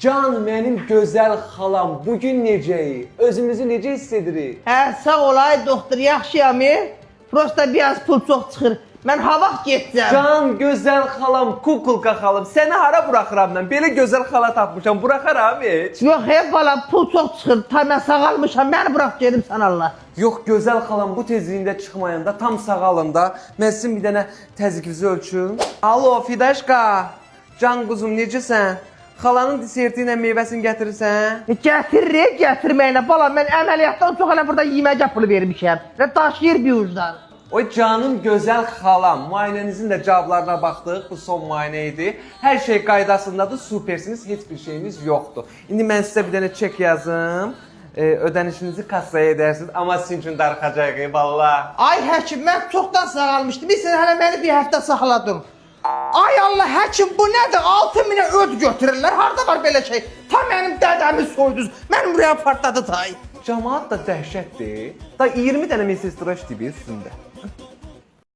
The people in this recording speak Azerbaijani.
Can mənim gözəl xalam, bugün necəyik? Özümüzü necə hiss edirik? Sağ olay doktor, yaxşıyam. Prosta biraz pul çox çıxır. Mən ha vaxt getəcəm. Can, gözəl xalam, kukulka xalım, səni hara buraxıram mən? Belə gözəl xala tapmışam, buraxaram heç. Yox, balam, pul çox çıxır. Tam mən sağalmışam, məni burax gedim sən Allah. Yox, gözəl xalam, bu tezliyində çıxmayanda, tam sağalında, mən sizin bir dənə təzyiqinizi ölçüm. Alo, Fidaşka, Can quzum, necəsən? Xalanın deserti ilə meyvəsini gətirirsən? Gətirir, gətirməyinə. Balam, mən əməliyyatdan çox hələ burada yeməkə pulu vermişəm. Və daşıyır bir ucdan. Oy canım gözəl xalam, müayinənizin də cavablarına baxdıq, bu son müayinə idi. Hər şey qaydasındadır, süpersiniz, heç bir şeyiniz yoxdur. İndi mən sizə bir dənə çek yazım, ödənişinizi kassaya edərsiniz, amma sizin üçün darıxacaq, valla. Ay həkim, mən çoxdan sağalmışdım. Sən hələ məni bir həftə saxladın. Ay Allah, həkim, bu nədir? 6000-ə öd götürürlər. Harda var belə şey? Tam mənim dədəmi soydunuz. Mənim buraya partladı tay. Cəmaat da dəhşətdir. Da 20 dənə mesaj tıraş deyir üstündə.